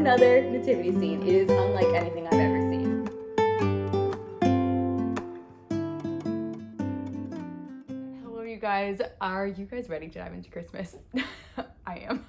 another nativity scene. It is unlike anything I've ever seen. Hello, you guys. Are you guys ready to dive into Christmas? I am.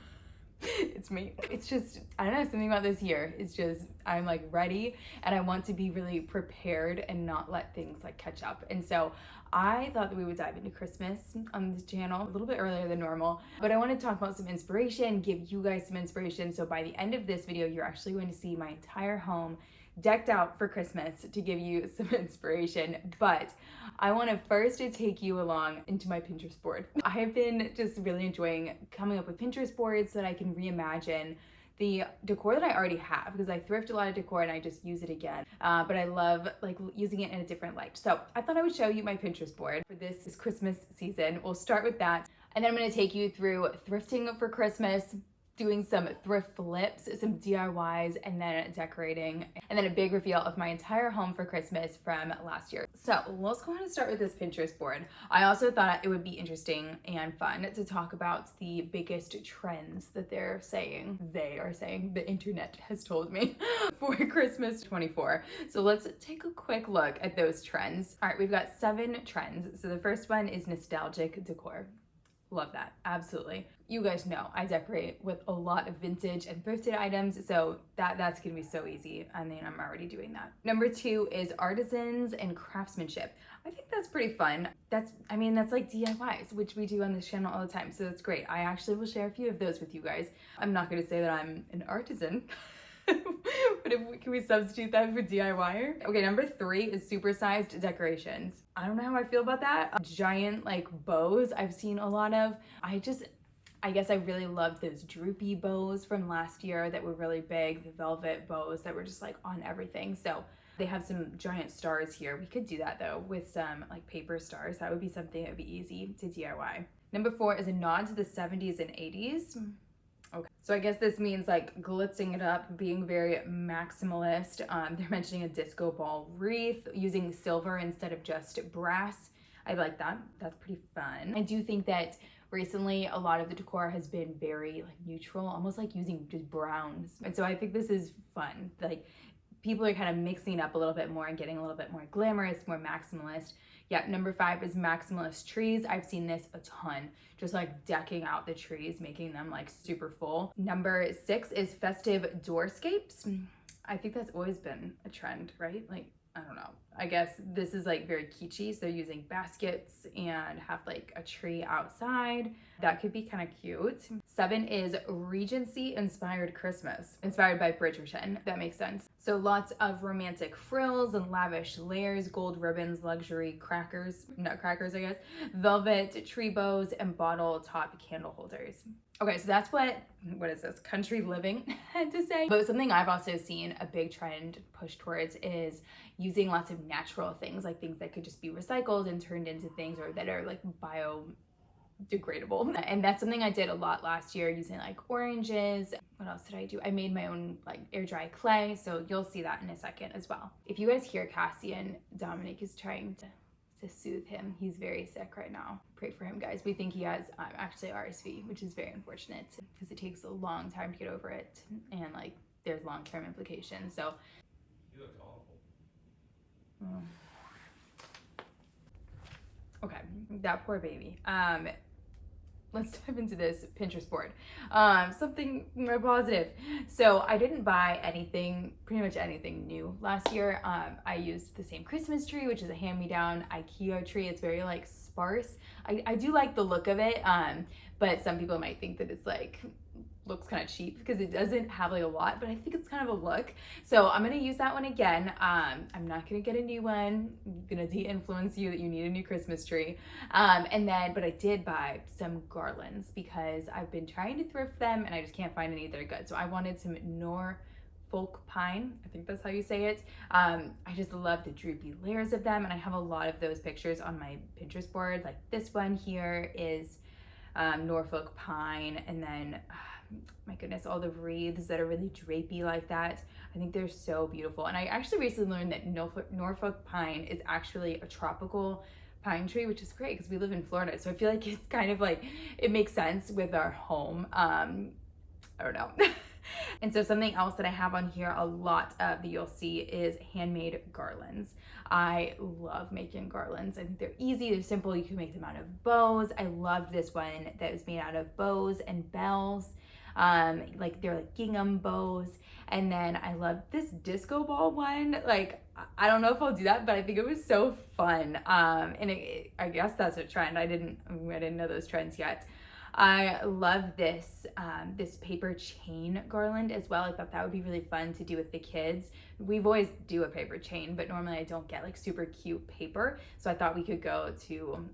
It's me. It's just, I don't know, something about this year. It's just, I'm like ready and I want to be really prepared and not let things like catch up. And so I thought that we would dive into Christmas on this channel a little bit earlier than normal, but I want to talk about some inspiration, give you guys some inspiration. So by the end of this video, you're actually going to see my entire home decked out for Christmas to give you some inspiration. But I want to first take you along into my Pinterest board. I have been just really enjoying coming up with Pinterest boards so that I can reimagine the decor that I already have, because I thrift a lot of decor and I just use it again. But I love like using it in a different light. So I thought I would show you my Pinterest board for this Christmas season. We'll start with that. And then I'm going to take you through thrifting for Christmas, doing some thrift flips, some DIYs, and then decorating, and then a big reveal of my entire home for Christmas from last year. So let's go ahead and start with this Pinterest board. I also thought it would be interesting and fun to talk about the biggest trends that they are saying, the internet has told me, for Christmas 24. So let's take a quick look at those trends. All right, we've got 7 trends. So the first one is nostalgic decor. Love that, absolutely. You guys know I decorate with a lot of vintage and thrifted items, so that's gonna be so easy. I mean, I'm already doing that. Number 2 is artisans and craftsmanship. I think that's pretty fun. That's like DIYs, which we do on this channel all the time, so that's great. I actually will share a few of those with you guys. I'm not gonna say that I'm an artisan, but can we substitute that for DIYer? Okay, number 3 is supersized decorations. I don't know how I feel about that. Giant like bows I've seen a lot of. I guess I really loved those droopy bows from last year that were really big, the velvet bows that were just like on everything. So they have some giant stars here. We could do that though with some like paper stars. That would be something that would be easy to DIY. Number 4 is a nod to the 70s and 80s. Okay, so I guess this means like glitzing it up, being very maximalist. They're mentioning a disco ball wreath, using silver instead of just brass. I like that. That's pretty fun. I do think that recently a lot of the decor has been very like neutral, almost like using just browns. And so I think this is fun. Like people are kind of mixing it up a little bit more and getting a little bit more glamorous, more maximalist. Yeah, number 5 is maximalist trees. I've seen this a ton, just like decking out the trees, making them like super full. Number 6 is festive doorscapes. I think that's always been a trend, right? Like, I don't know. I guess this is like very kitschy. So they're using baskets and have like a tree outside. That could be kind of cute. 7 is Regency inspired Christmas, inspired by Bridgerton. That makes sense. So lots of romantic frills and lavish layers, gold ribbons, luxury crackers, nutcrackers, I guess, velvet tree bows, and bottle top candle holders. Okay, so that's what is this, Country Living had to say. But something I've also seen a big trend push towards is using lots of natural things, like things that could just be recycled and turned into things, or that are like biodegradable. And that's something I did a lot last year, using like oranges. What else did I do? I made my own like air dry clay, so you'll see that in a second as well. If you guys hear Cassian, Dominic is trying to soothe him. He's very sick right now. Pray for him, guys. We think he has actually RSV, which is very unfortunate because it takes a long time to get over it, and like there's long-term implications. So you look awful. Okay, that poor baby. Let's dive into this Pinterest board. Something more positive. So I didn't buy anything, pretty much anything new last year. I used the same Christmas tree, which is a hand-me-down IKEA tree. It's very like sparse. I do like the look of it, but some people might think that it's like, looks kind of cheap because it doesn't have like a lot, but I think it's kind of a look. So I'm gonna use that one again. I'm not gonna get a new one. I'm gonna de-influence you that you need a new Christmas tree. But I did buy some garlands because I've been trying to thrift them and I just can't find any that are good. So I wanted some Norfolk pine, I think that's how you say it. I just love the droopy layers of them, and I have a lot of those pictures on my Pinterest board. Like this one here is Norfolk pine, and then my goodness, all the wreaths that are really drapey like that. I think they're so beautiful. And I actually recently learned that Norfolk pine is actually a tropical pine tree, which is great because we live in Florida. So I feel like it's kind of like, it makes sense with our home. I don't know. And so something else that I have on here a lot of that you'll see is handmade garlands. I love making garlands. I think they're easy, they're simple. You can make them out of bows. I loved this one that was made out of bows and bells. Like they're like gingham bows. And then I love this disco ball one. Like, I don't know if I'll do that, but I think it was so fun. And I guess that's a trend. I didn't know those trends yet. I love this this paper chain garland as well. I thought that would be really fun to do with the kids. We've always do a paper chain, but normally I don't get like super cute paper. So I thought we could go to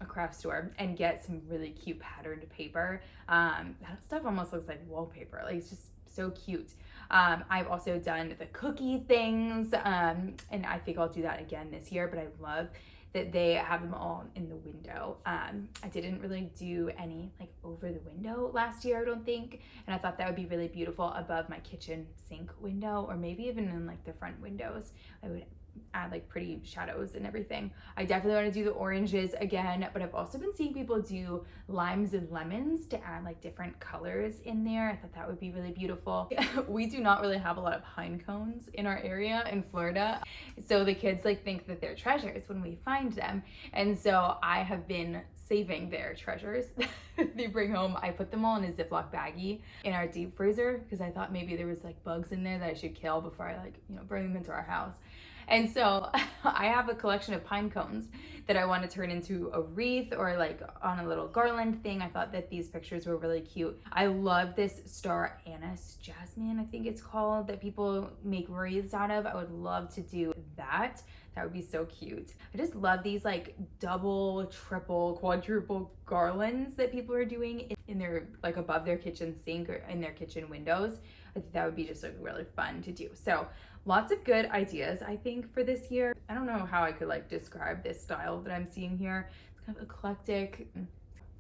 a craft store and get some really cute patterned paper. That stuff almost looks like wallpaper. Like, it's just so cute. I've also done the cookie things, and I think I'll do that again this year, but I love that they have them all in the window. I didn't really do any like over the window last year, I don't think, and I thought that would be really beautiful above my kitchen sink window, or maybe even in like the front windows. I would add like pretty shadows and everything. I definitely want to do the oranges again, but I've also been seeing people do limes and lemons to add like different colors in there. I thought that would be really beautiful. We do not really have a lot of pine cones in our area in Florida, so the kids like think that they're treasures when we find them, and so I have been saving their treasures they bring home. I put them all in a Ziploc baggie in our deep freezer because I thought maybe there was like bugs in there that I should kill before I like, you know, bring them into our house. And so I have a collection of pine cones that I want to turn into a wreath or like on a little garland thing. I thought that these pictures were really cute. I love this star anise jasmine, I think it's called, that people make wreaths out of. I would love to do that. That would be so cute. I just love these like double, triple, quadruple garlands that people are doing in their, like above their kitchen sink or in their kitchen windows. I think that would be just like really fun to do. So lots of good ideas, I think, for this year. I don't know how I could like describe this style that I'm seeing here. It's kind of eclectic,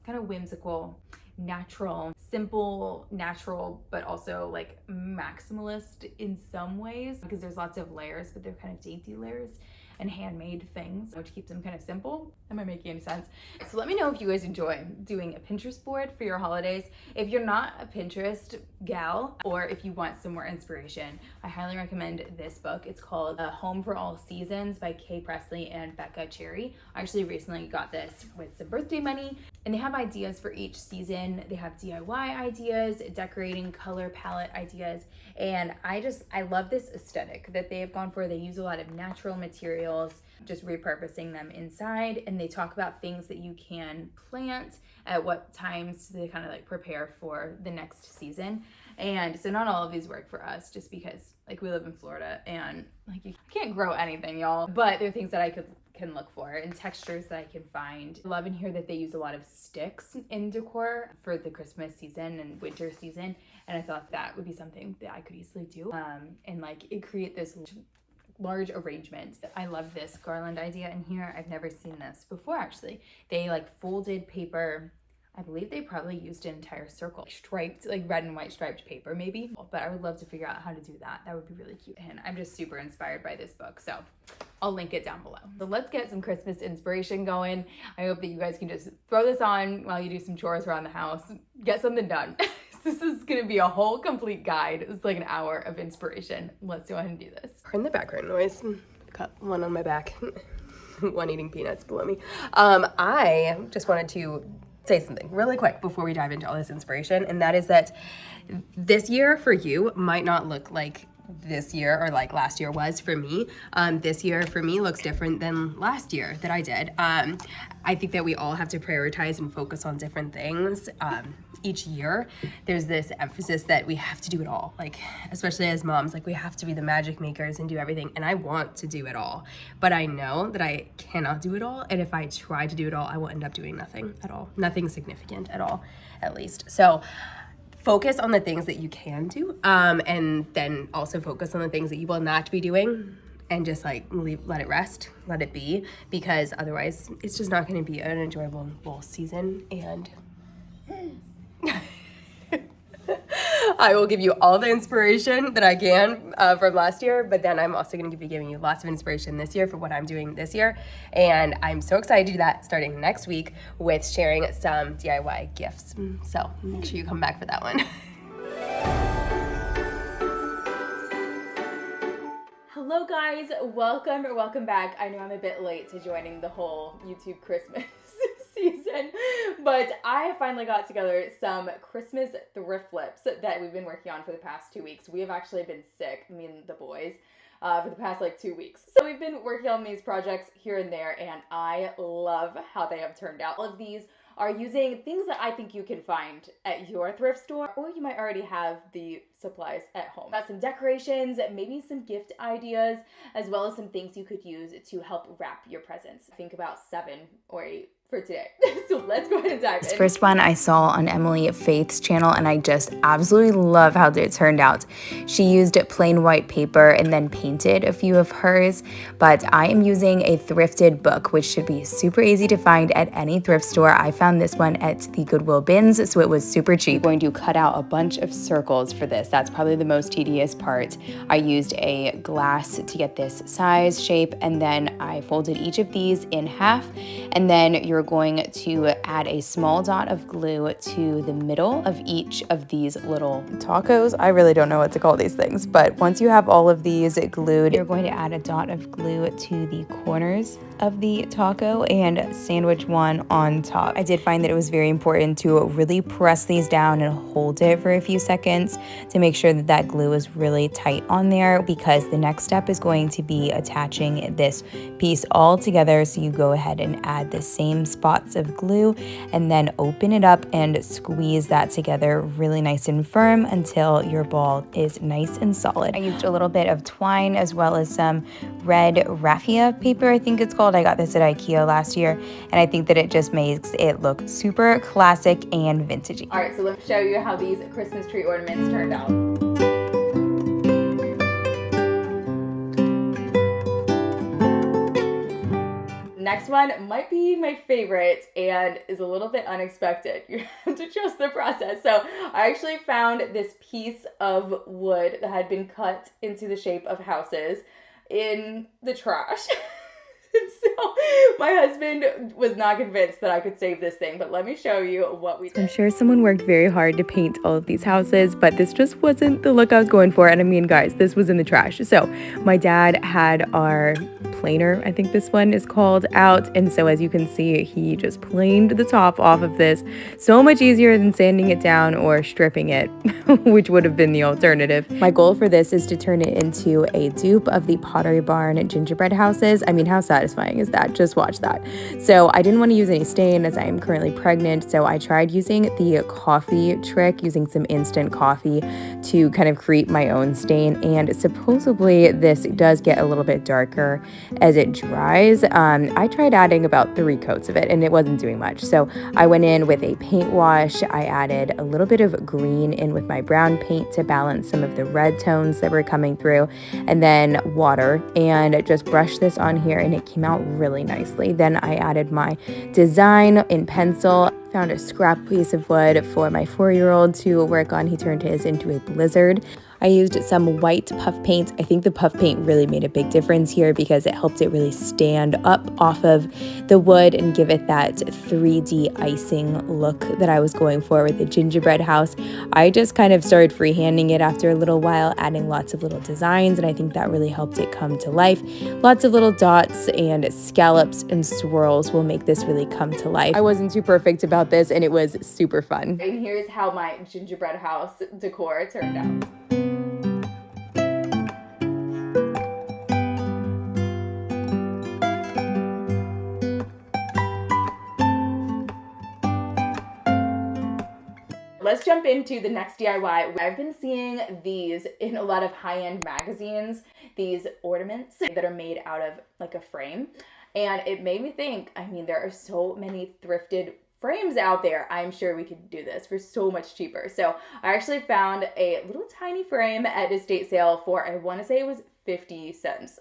kind of whimsical, natural, simple, natural, but also like maximalist in some ways because there's lots of layers, but they're kind of dainty layers and handmade things, which keeps them kind of simple. Am I making any sense? So let me know if you guys enjoy doing a Pinterest board for your holidays. If you're not a Pinterest gal, or if you want some more inspiration, I highly recommend this book. It's called Home for All Seasons by Kay Presley and Becca Cherry. I actually recently got this with some birthday money, and they have ideas for each season. They have DIY ideas, decorating, color palette ideas, and I love this aesthetic that they have gone for. They use a lot of natural materials, just repurposing them inside, and they talk about things that you can plant at what times to kind of like prepare for the next season. And so not all of these work for us just because like we live in Florida and like you can't grow anything, y'all, but there are things that I can look for and textures that I can find. I love in here that they use a lot of sticks in decor for the Christmas season and winter season, and I thought that would be something that I could easily do and like it create this large arrangement. I love this garland idea in here. I've never seen this before actually. They like folded paper. I believe they probably used an entire circle, striped, like red and white striped paper maybe, but I would love to figure out how to do that. That would be really cute. And I'm just super inspired by this book, so I'll link it down below. So let's get some Christmas inspiration going. I hope that you guys can just throw this on while you do some chores around the house, get something done. This is gonna be a whole complete guide. It's like an hour of inspiration. Let's go ahead and do this. Pardon the background noise. Got one on my back, one eating peanuts below me. I just wanted to say something really quick before we dive into all this inspiration, and that is that this year for you might not look like this year or like last year was for me. This year for me looks different than last year that I did. I think that we all have to prioritize and focus on different things. Each year there's this emphasis that we have to do it all, like especially as moms, like we have to be the magic makers and do everything, and I want to do it all, but I know that I cannot do it all, and if I try to do it all I will end up doing nothing at all, nothing significant at all, at least. So focus on the things that you can do, and then also focus on the things that you will not be doing, and just like let it rest, let it be, because otherwise it's just not going to be an enjoyable season. And I will give you all the inspiration that I can from last year, but then I'm also going to be giving you lots of inspiration this year for what I'm doing this year, and I'm so excited to do that starting next week with sharing some DIY gifts. So make sure you come back for that one. Hello guys, welcome back. I know I'm a bit late to joining the whole YouTube Christmas season, but I finally got together some Christmas thrift flips that we've been working on for the past 2 weeks. We have actually been sick, me and the boys, for the past 2 weeks. So we've been working on these projects here and there, and I love how they have turned out. All of these are using things that I think you can find at your thrift store, or you might already have the supplies at home. Got some decorations, maybe some gift ideas, as well as some things you could use to help wrap your presents. Think about 7 or 8 for today. So let's go ahead and dive in. This first one I saw on Emily Faith's channel, and I just absolutely love how it turned out. She used plain white paper and then painted a few of hers, but I am using a thrifted book, which should be super easy to find at any thrift store. I found this one at the Goodwill bins, so it was super cheap. I'm going to cut out a bunch of circles for this. That's probably the most tedious part. I used a glass to get this size, shape, and then I folded each of these in half, and then you're going to add a small dot of glue to the middle of each of these little tacos. I really don't know what to call these things, but once you have all of these glued, you're going to add a dot of glue to the corners of the taco and sandwich one on top. I did find that it was very important to really press these down and hold it for a few seconds to make sure that that glue is really tight on there, because the next step is going to be attaching this piece all together. So you go ahead and add the same spots of glue and then open it up and squeeze that together really nice and firm until your ball is nice and solid. I used a little bit of twine as well as some red raffia paper, I think it's called. I got this at IKEA last year, and I think that it just makes it look super classic and vintagey. All right, so let me show you how these Christmas tree ornaments turned out. Next one might be my favorite and is a little bit unexpected. You have to trust the process. So I actually found this piece of wood that had been cut into the shape of houses in the trash. So my husband was not convinced that I could save this thing, but let me show you what we did. I'm sure someone worked very hard to paint all of these houses, but this just wasn't the look I was going for. And I mean, guys, this was in the trash. So my dad had our planer, I think this one is called, out. And so as you can see, he just planed the top off of this. So much easier than sanding it down or stripping it, which would have been the alternative. My goal for this is to turn it into a dupe of the Pottery Barn gingerbread houses. I mean, how satisfying is that? Just watch that. So I didn't want to use any stain as I am currently pregnant, so I tried using the coffee trick, using some instant coffee to kind of create my own stain, and supposedly this does get a little bit darker as it dries. I tried adding about 3 coats of it and it wasn't doing much, so I went in with a paint wash. I added a little bit of green in with my brown paint to balance some of the red tones that were coming through, and then water, and just brushed this on here, and it came out really nicely. Then I added my design in pencil. Found a scrap piece of wood for my 4-year-old to work on. He turned his into a blizzard. I used some white puff paint. I think the puff paint really made a big difference here because it helped it really stand up off of the wood and give it that 3D icing look that I was going for with the gingerbread house. I just kind of started freehanding it after a little while, adding lots of little designs, and I think that really helped it come to life. Lots of little dots and scallops and swirls will make this really come to life. I wasn't too perfect about this, and it was super fun. And here's how my gingerbread house decor turned out. Let's jump into the next DIY. I've been seeing these in a lot of high-end magazines, these ornaments that are made out of like a frame. And it made me think, I mean, there are so many thrifted frames out there. I'm sure we could do this for so much cheaper. So I actually found a little tiny frame at an estate sale for, I want to say it was 50 cents.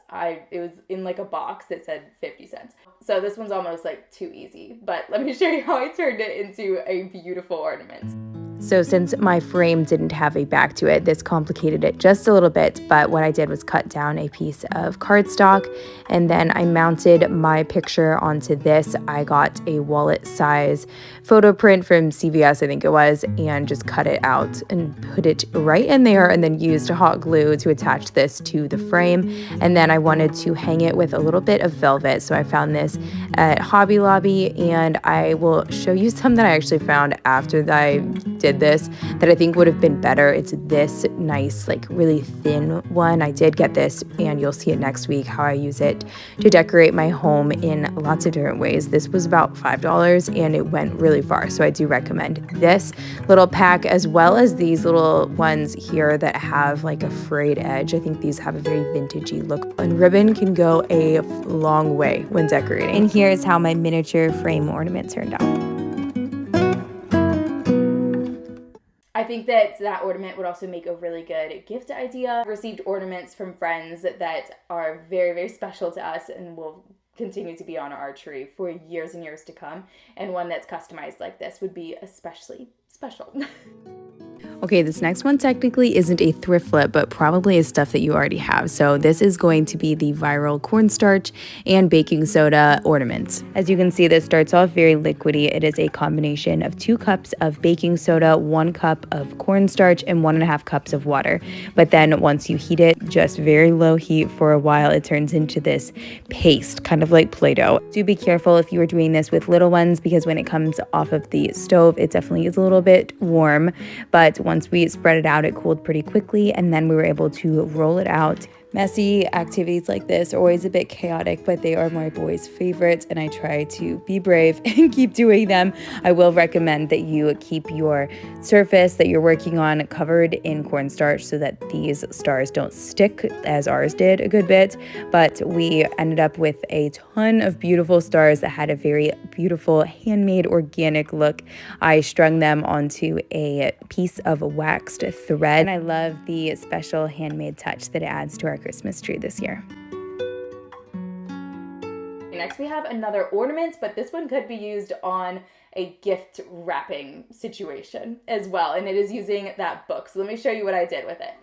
It was in like a box that said 50 cents. So this one's almost like too easy, but let me show you how I turned it into a beautiful ornament. So since my frame didn't have a back to it, this complicated it just a little bit, but what I did was cut down a piece of cardstock and then I mounted my picture onto this. I got a wallet size photo print from CVS, I think it was, and just cut it out and put it right in there and then used hot glue to attach this to the frame. And then I wanted to hang it with a little bit of velvet, so I found this at Hobby Lobby, and I will show you some that I actually found after that I did this that I think would have been better. It's this nice, like really thin one. I did get this, and you'll see it next week how I use it to decorate my home in lots of different ways. This was about $5 and it went really far, so I do recommend this little pack as well as these little ones here that have like a frayed edge. I think these have a very vintagey look, and ribbon can go a long way when decorating. And here's how my miniature frame ornament turned out. I think that ornament would also make a really good gift idea. I've received ornaments from friends that are very, very special to us and will continue to be on our tree for years and years to come. And one that's customized like this would be especially special. Okay, this next one technically isn't a thrift flip, but probably is stuff that you already have. So this is going to be the viral cornstarch and baking soda ornaments. As you can see, this starts off very liquidy. It is a combination of 2 cups of baking soda, 1 cup of cornstarch, and 1.5 cups of water. But then once you heat it, just very low heat for a while, it turns into this paste, kind of like Play-Doh. Do be careful if you are doing this with little ones, because when it comes off of the stove, it definitely is a little bit warm. But once we spread it out, it cooled pretty quickly, and then we were able to roll it out. Messy activities like this are always a bit chaotic, but they are my boys' favorites, and I try to be brave and keep doing them. I will recommend that you keep your surface that you're working on covered in cornstarch so that these stars don't stick, as ours did a good bit. But we ended up with a ton of beautiful stars that had a very beautiful handmade organic look. I strung them onto a piece of waxed thread, and I love the special handmade touch that it adds to our Christmas tree this year. Next we have another ornament, but this one could be used on a gift wrapping situation as well, and it is using that book. So let me show you what I did with it.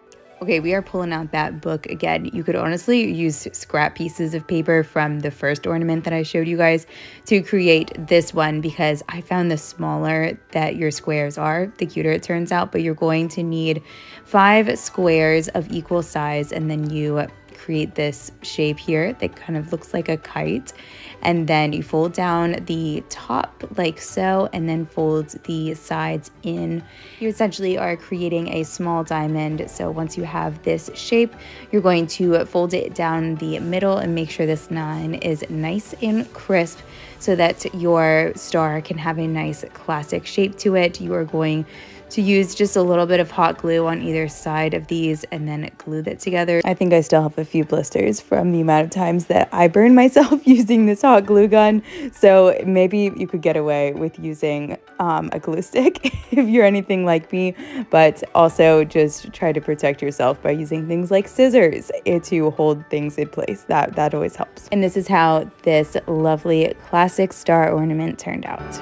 Okay, we are pulling out that book again. You could honestly use scrap pieces of paper from the first ornament that I showed you guys to create this one, because I found the smaller that your squares are, the cuter it turns out. But you're going to need 5 squares of equal size, and then you create this shape here that kind of looks like a kite. And then you fold down the top like so, and then fold the sides in. You essentially are creating a small diamond. So once you have this shape, you're going to fold it down the middle and make sure this line is nice and crisp so that your star can have a nice classic shape to it. You are going to use just a little bit of hot glue on either side of these and then glue that together. I think I still have a few blisters from the amount of times that I burned myself using this hot glue gun. So maybe you could get away with using a glue stick if you're anything like me, but also just try to protect yourself by using things like scissors to hold things in place. That always helps. And this is how this lovely classic star ornament turned out.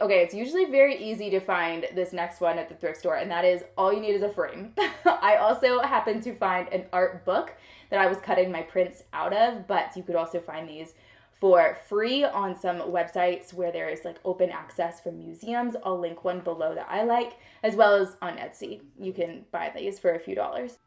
Okay, it's usually very easy to find this next one at the thrift store, and that is all you need is a frame. I also happened to find an art book that I was cutting my prints out of, but you could also find these for free on some websites where there is like open access from museums. I'll link one below that I like, as well as on Etsy. You can buy these for a few dollars.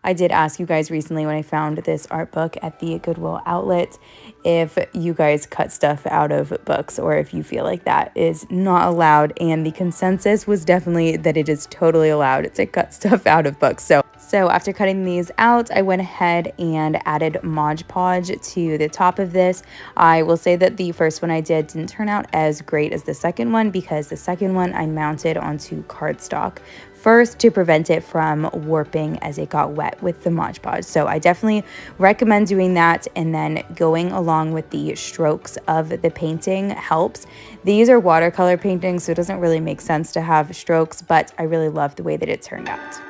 I did ask you guys recently when I found this art book at the Goodwill outlet if you guys cut stuff out of books or if you feel like that is not allowed, and the consensus was definitely that it is totally allowed to cut stuff out of books. So after cutting these out, I went ahead and added Mod Podge to the top of this. I will say that the first one I did didn't turn out as great as the second one, because the second one I mounted onto cardstock first to prevent it from warping as it got wet with the Mod Podge. So I definitely recommend doing that, and then going along with the strokes of the painting helps. These are watercolor paintings, so it doesn't really make sense to have strokes, but I really love the way that it turned out.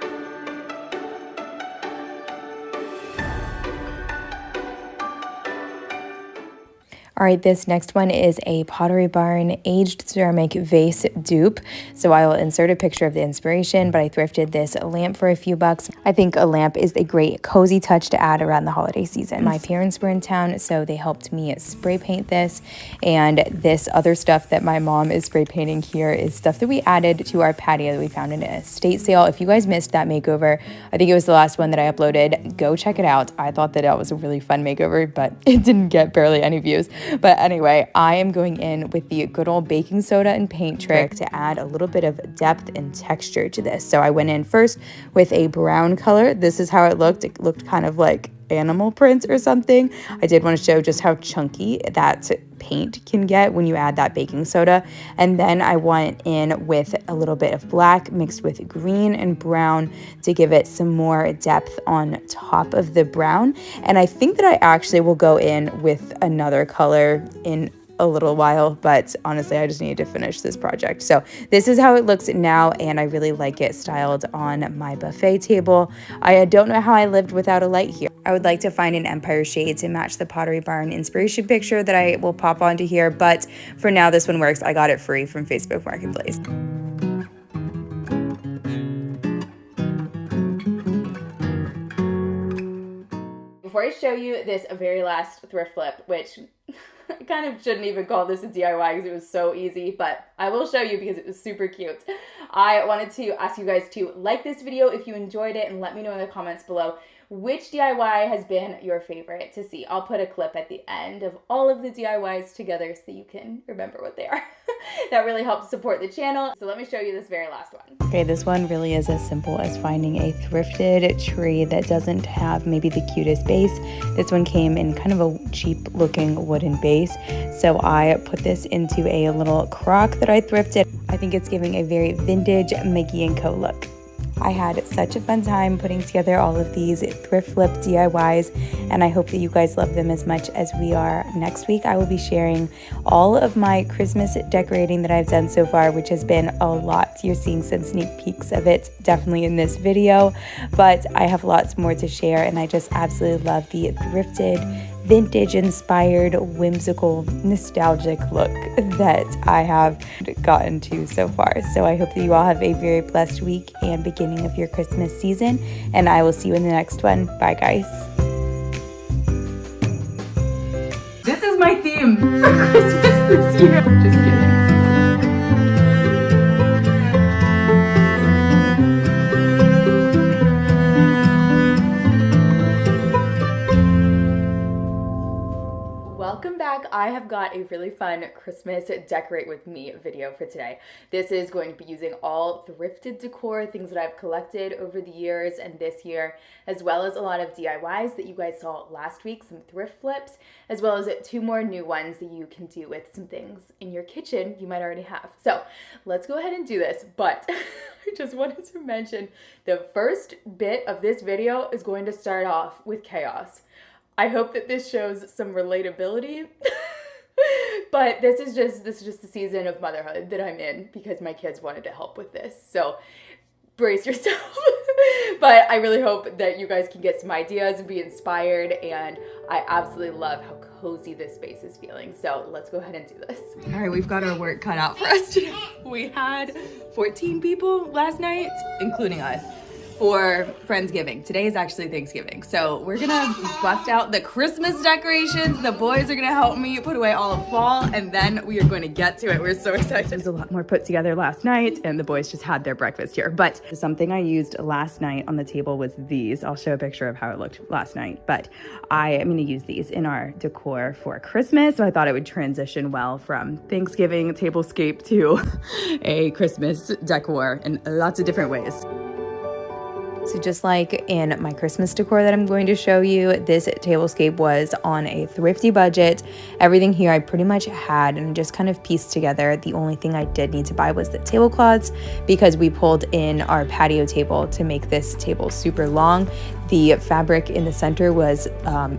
All right, this next one is a Pottery Barn aged ceramic vase dupe. So I will insert a picture of the inspiration, but I thrifted this lamp for a few bucks. I think a lamp is a great cozy touch to add around the holiday season. My parents were in town, so they helped me spray paint this. And this other stuff that my mom is spray painting here is stuff that we added to our patio that we found in an estate sale. If you guys missed that makeover, I think it was the last one that I uploaded. Go check it out. I thought that was a really fun makeover, but it didn't get barely any views. But anyway, I am going in with the good old baking soda and paint trick to add a little bit of depth and texture to this. So I went in first with a brown color. This is how it looked. It looked kind of like animal print or something. I did want to show just how chunky that paint can get when you add that baking soda. And then I went in with a little bit of black mixed with green and brown to give it some more depth on top of the brown. And I think that I actually will go in with another color in a little while, but honestly I just needed to finish this project. So this is how it looks now, and I really like it styled on my buffet table. I don't know how I lived without a light here. I would like to find an Empire shade to match the Pottery Barn inspiration picture that I will pop onto here, but for now this one works. I got it free from Facebook Marketplace. Before I show you this very last thrift flip, which I kind of shouldn't even call this a DIY because it was so easy, but I will show you because it was super cute. I wanted to ask you guys to like this video if you enjoyed it and let me know in the comments below which DIY has been your favorite to see. I'll put a clip at the end of all of the DIYs together so you can remember what they are. That really helps support the channel. So let me show you this very last one. Okay, this one really is as simple as finding a thrifted tree that doesn't have maybe the cutest base. This one came in kind of a cheap looking wooden base. So I put this into a little crock that I thrifted. I think it's giving a very vintage Mickey & Co look. I had such a fun time putting together all of these thrift flip DIYs, and I hope that you guys love them as much as we are. Next week, I will be sharing all of my Christmas decorating that I've done so far, which has been a lot. You're seeing some sneak peeks of it definitely in this video, but I have lots more to share, and I just absolutely love the thrifted, vintage-inspired, whimsical, nostalgic look that I have gotten to so far. So I hope that you all have a very blessed week and beginning of your Christmas season, and I will see you in the next one. Bye, guys. This is my theme for Christmas this year. Just kidding. Welcome back. I have got a really fun Christmas decorate with me video for today. This is going to be using all thrifted decor, things that I've collected over the years and this year, as well as a lot of DIYs that you guys saw last week, some thrift flips, as well as 2 more new ones that you can do with some things in your kitchen you might already have. So let's go ahead and do this, but I just wanted to mention the first bit of this video is going to start off with chaos. I hope that this shows some relatability, but this is just the season of motherhood that I'm in because my kids wanted to help with this. So brace yourself. But I really hope that you guys can get some ideas and be inspired, and I absolutely love how cozy this space is feeling. So let's go ahead and do this. All right, we've got our work cut out for us today. We had 14 people last night, including us, for Friendsgiving. Today is actually Thanksgiving. So we're gonna bust out the Christmas decorations. The boys are gonna help me put away all of fall, and then we are going to get to it. We're so excited. There's a lot more put together last night, and the boys just had their breakfast here. But something I used last night on the table was these. I'll show a picture of how it looked last night, but I am gonna use these in our decor for Christmas. So I thought it would transition well from Thanksgiving tablescape to a Christmas decor in lots of different ways. So just like in my Christmas decor that I'm going to show you, this tablescape was on a thrifty budget. Everything here I pretty much had and just kind of pieced together. The only thing I did need to buy was the tablecloths because we pulled in our patio table to make this table super long. The fabric in the center was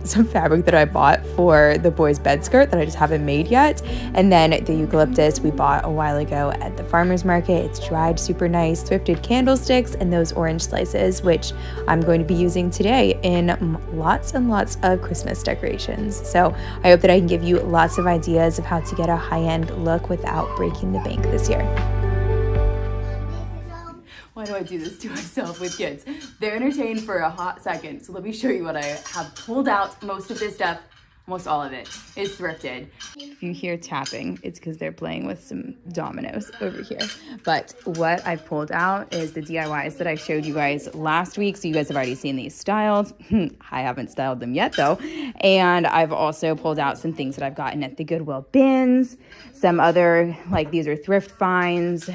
some fabric that I bought for the boys' bed skirt that I just haven't made yet. And then the eucalyptus we bought a while ago at the farmer's market. It's dried super nice, thrifted candlesticks, and those orange slices is, which I'm going to be using today in lots and lots of Christmas decorations. So I hope that I can give you lots of ideas of how to get a high-end look without breaking the bank this year. Why do I do this to myself with kids? They're entertained for a hot second, so let me show you what I have pulled out. Most of this stuff, almost all of it, is thrifted. If you hear tapping, it's because they're playing with some dominoes over here. But what I've pulled out is the DIYs that I showed you guys last week, so you guys have already seen these styled. I haven't styled them yet though. And I've also pulled out some things that I've gotten at the Goodwill bins, some other, like these are thrift finds,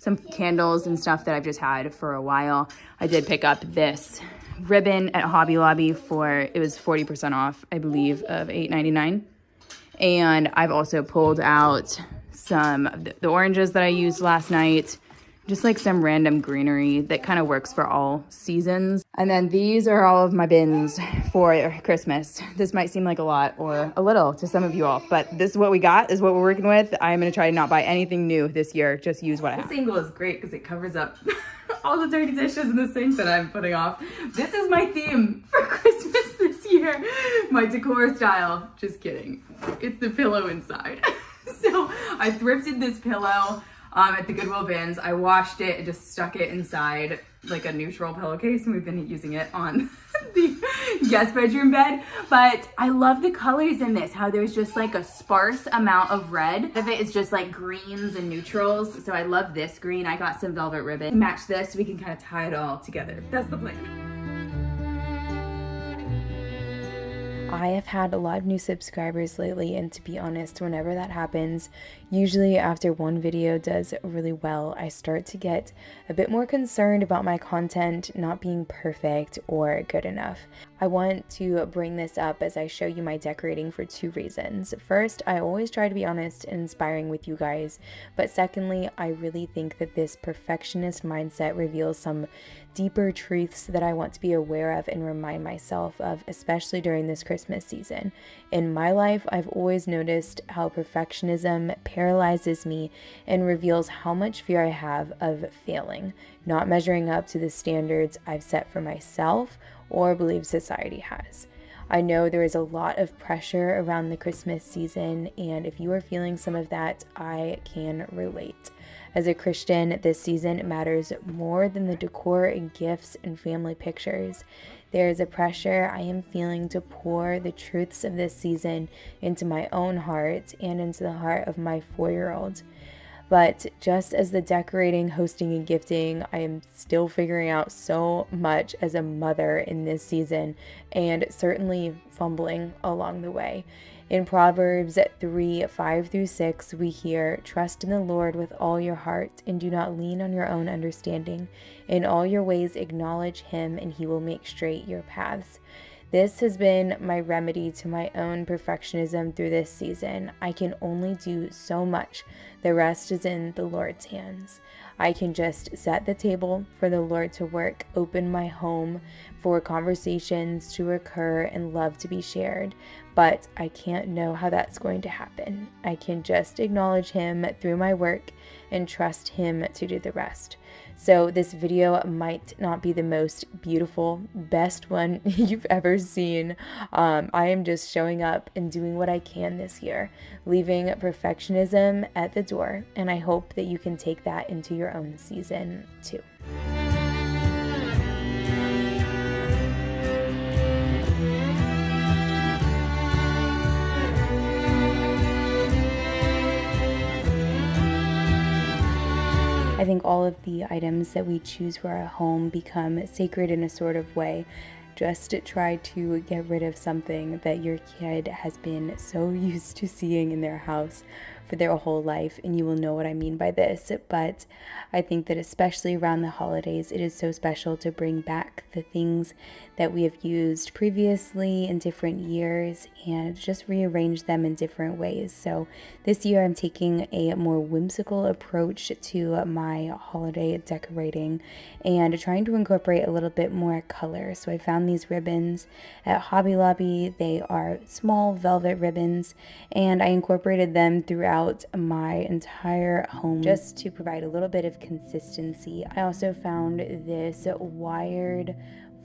some candles and stuff that I've just had for a while. I did pick up this ribbon at Hobby Lobby it was 40% off, I believe, of $8.99. And I've also pulled out some of the oranges that I used last night, just like some random greenery that kind of works for all seasons. And then these are all of my bins for Christmas. This might seem like a lot or a little to some of you all, but this is what we got, is what we're working with. I'm gonna try to not buy anything new this year, just use what I have. This angle is great because it covers up all the dirty dishes in the sink that I'm putting off. This is my theme for Christmas this year. My decor style, just kidding. It's the pillow inside. So I thrifted this pillow at the Goodwill bins. I washed it and just stuck it inside like a neutral pillowcase, and we've been using it on the guest bedroom bed. But I love the colors in this, how there's just like a sparse amount of red. Of it is just like greens and neutrals. So I love this green. I got some velvet ribbon to match this so we can kind of tie it all together. That's the plan. I have had a lot of new subscribers lately, and to be honest, whenever that happens, usually after one video does really well, I start to get a bit more concerned about my content not being perfect or good enough. I want to bring this up as I show you my decorating for two reasons. First, I always try to be honest and inspiring with you guys, but secondly, I really think that this perfectionist mindset reveals some deeper truths that I want to be aware of and remind myself of, especially during this Christmas season. In my life, I've always noticed how perfectionism paralyzes me and reveals how much fear I have of failing, not measuring up to the standards I've set for myself or believe society has. I know there is a lot of pressure around the Christmas season, and if you are feeling some of that, I can relate. As a Christian, this season matters more than the decor and gifts and family pictures. There is a pressure I am feeling to pour the truths of this season into my own heart and into the heart of my 4-year-old. But just as the decorating, hosting, and gifting, I am still figuring out so much as a mother in this season, and certainly fumbling along the way. In Proverbs 3:5-6, we hear, "Trust in the Lord with all your heart, and do not lean on your own understanding. In all your ways acknowledge him, and he will make straight your paths." This has been my remedy to my own perfectionism through this season. I can only do so much. The rest is in the Lord's hands. I can just set the table for the Lord to work, open my home for conversations to occur and love to be shared, but I can't know how that's going to happen. I can just acknowledge him through my work and trust him to do the rest. So this video might not be the most beautiful, best one you've ever seen. I am just showing up and doing what I can this year, leaving perfectionism at the door, and I hope that you can take that into your own season too. I think all of the items that we choose for our home become sacred in a sort of way. Just try to get rid of something that your kid has been so used to seeing in their house for their whole life, and you will know what I mean by this. But I think that especially around the holidays, it is so special to bring back the things that we have used previously in different years and just rearrange them in different ways. So this year I'm taking a more whimsical approach to my holiday decorating and trying to incorporate a little bit more color. So I found these ribbons at Hobby Lobby. They are small velvet ribbons, and I incorporated them throughout throughout my entire home just to provide a little bit of consistency. I also found this wired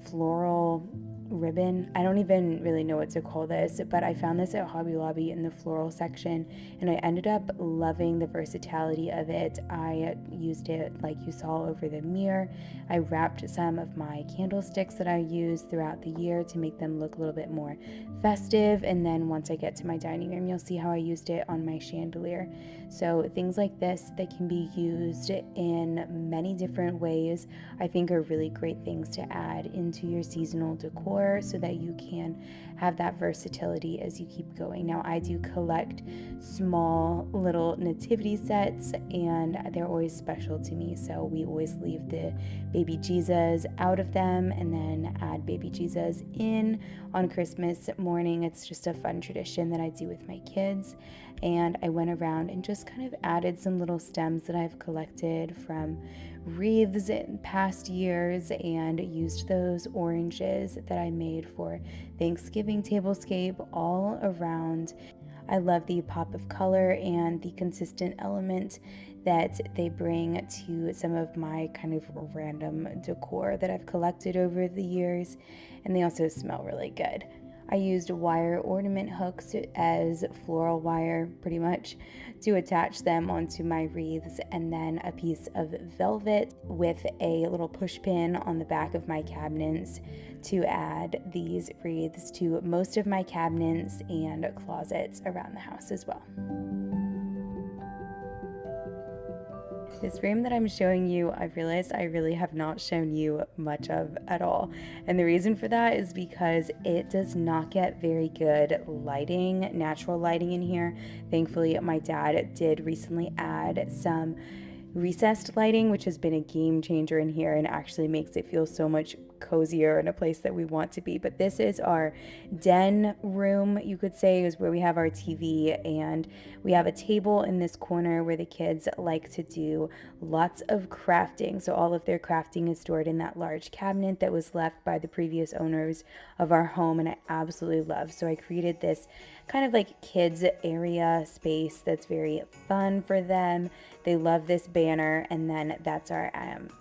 floral ribbon. I don't even really know what to call this, but I found this at Hobby Lobby in the floral section, and I ended up loving the versatility of it. I used it like you saw over the mirror. I wrapped some of my candlesticks that I use throughout the year to make them look a little bit more festive, and then once I get to my dining room, you'll see how I used it on my chandelier. So things like this that can be used in many different ways, I think are really great things to add into your seasonal decor so that you can have that versatility as you keep going. Now, I do collect small little nativity sets, and they're always special to me, so we always leave the baby Jesus out of them and then add baby Jesus in on Christmas morning. It's just a fun tradition that I do with my kids, and I went around and just kind of added some little stems that I've collected from wreaths in past years and used those oranges that I made for Thanksgiving tablescape all around. I love the pop of color and the consistent element that they bring to some of my kind of random decor that I've collected over the years, and they also smell really good. I used wire ornament hooks as floral wire pretty much to attach them onto my wreaths, and then a piece of velvet with a little push pin on the back of my cabinets to add these wreaths to most of my cabinets and closets around the house as well. This room that I'm showing you, I've realized I really have not shown you much of at all. And the reason for that is because it does not get very good lighting, natural lighting in here. Thankfully, my dad did recently add some recessed lighting, which has been a game changer in here and actually makes it feel so much cozier in a place that we want to be. But this is our den room, you could say, is where we have our TV, and we have a table in this corner where the kids like to do lots of crafting. So all of their crafting is stored in that large cabinet that was left by the previous owners of our home, and I absolutely love. So I created this kind of like kids area space that's very fun for them. They love this banner, and then that's our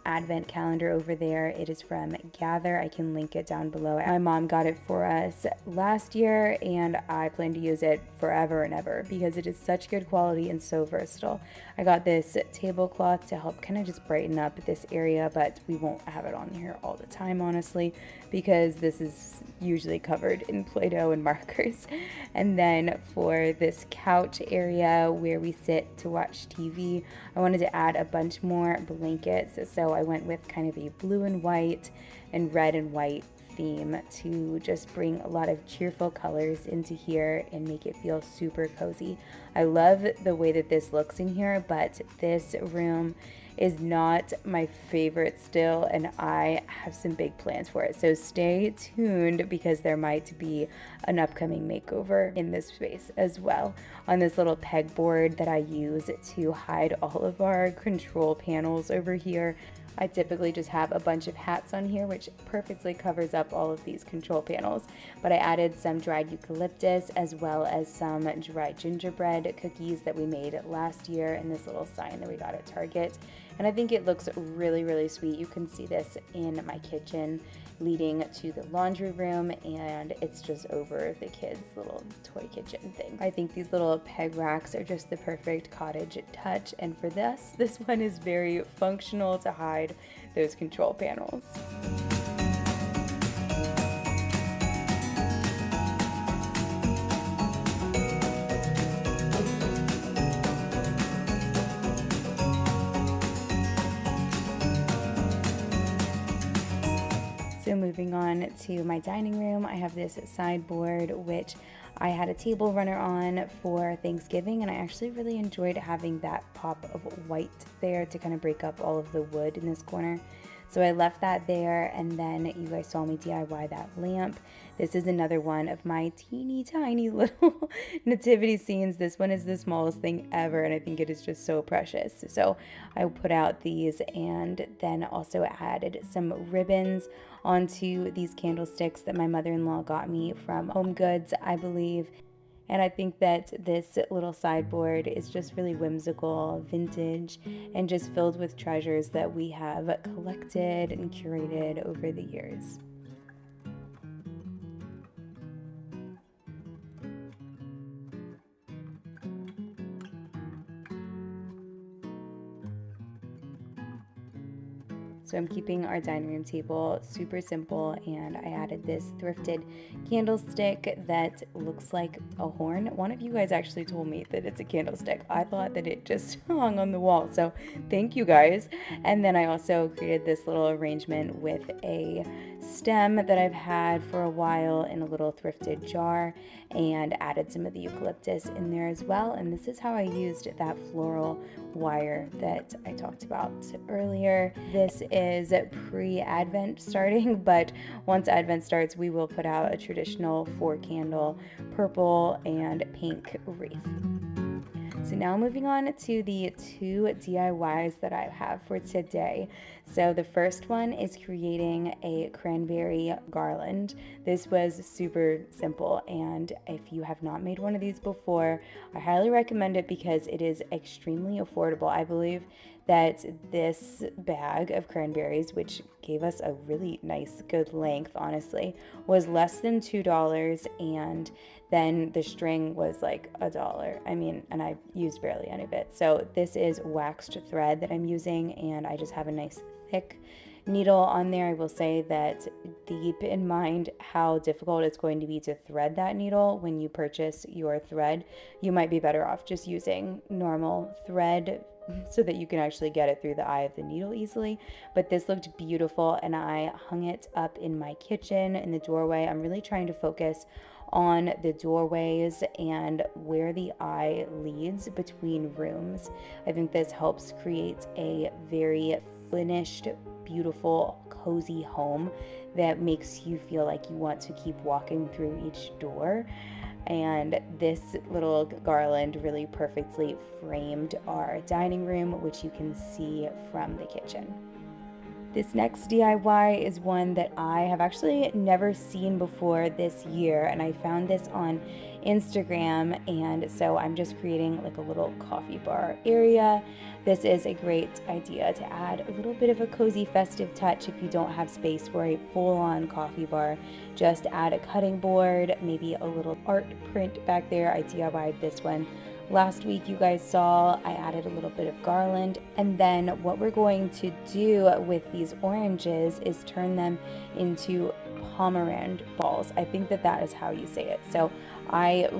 advent calendar over there. It is from Gather. I can link it down below. My mom got it for us last year, and I plan to use it forever and ever because it is such good quality and so versatile. I got this tablecloth to help kind of just brighten up this area, but we won't have it on here all the time, honestly, because this is usually covered in Play-Doh and markers. And then for this couch area where we sit to watch TV, I wanted to add a bunch more blankets, so I went with kind of a blue and white and red and white theme to just bring a lot of cheerful colors into here and make it feel super cozy. I love the way that this looks in here, but this room is not my favorite still, and I have some big plans for it. So stay tuned because there might be an upcoming makeover in this space as well. On this little pegboard that I use to hide all of our control panels over here, I typically just have a bunch of hats on here, which perfectly covers up all of these control panels. But I added some dried eucalyptus as well as some dried gingerbread cookies that we made last year, and this little sign that we got at Target. And I think it looks really, really sweet. You can see this in my kitchen leading to the laundry room, and it's just over the kids' little toy kitchen thing. I think these little peg racks are just the perfect cottage touch, and for this one is very functional to hide those control panels. So moving on to my dining room, I have this sideboard which I had a table runner on for Thanksgiving, and I actually really enjoyed having that pop of white there to kind of break up all of the wood in this corner. So I left that there, and then you guys saw me DIY that lamp. This is another one of my teeny tiny little nativity scenes. This one is the smallest thing ever, and I think it is just so precious. So I put out these and then also added some ribbons onto these candlesticks that my mother-in-law got me from Home Goods, I believe. And I think that this little sideboard is just really whimsical, vintage, and just filled with treasures that we have collected and curated over the years. So I'm keeping our dining room table super simple, and I added this thrifted candlestick that looks like a horn. One of you guys actually told me that it's a candlestick. I thought that it just hung on the wall, so thank you guys. And then I also created this little arrangement with a stem that I've had for a while in a little thrifted jar, and added some of the eucalyptus in there as well. And this is how I used that floral wire that I talked about earlier. This is pre-Advent starting, but once Advent starts, we will put out a traditional 4-candle purple and pink wreath. So now moving on to the 2 DIYs that I have for today. So the first one is creating a cranberry garland. This was super simple, and if you have not made one of these before, I highly recommend it because it is extremely affordable. I believe that this bag of cranberries, which gave us a really nice good length, honestly, was less than $2, and then the string was like $1. I mean, and I used barely any of it. So this is waxed thread that I'm using, and I just have a nice thick needle on there. I will say that keep in mind how difficult it's going to be to thread that needle when you purchase your thread. You might be better off just using normal thread so that you can actually get it through the eye of the needle easily. But this looked beautiful, and I hung it up in my kitchen in the doorway. I'm really trying to focus on the doorways and where the eye leads between rooms. I think this helps create a very finished, beautiful, cozy home that makes you feel like you want to keep walking through each door. And this little garland really perfectly framed our dining room, which you can see from the kitchen. This next DIY is one that I have actually never seen before this year, and I found this on Instagram, and so I'm just creating like a little coffee bar area. This is a great idea to add a little bit of a cozy festive touch if you don't have space for a full-on coffee bar. Just add a cutting board, maybe a little art print back there. I DIY'd this one last week. You guys saw I added a little bit of garland, and then what we're going to do with these oranges is turn them into pomegranate balls. I think that is how you say it. So I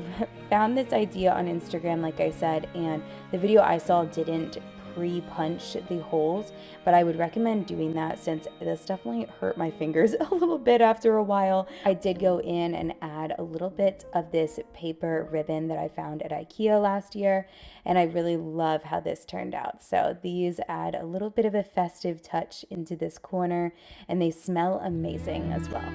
found this idea on Instagram, like I said, and the video I saw didn't pre-punch the holes, but I would recommend doing that since this definitely hurt my fingers a little bit after a while. I did go in and add a little bit of this paper ribbon that I found at IKEA last year, and I really love how this turned out. So these add a little bit of a festive touch into this corner, and they smell amazing as well.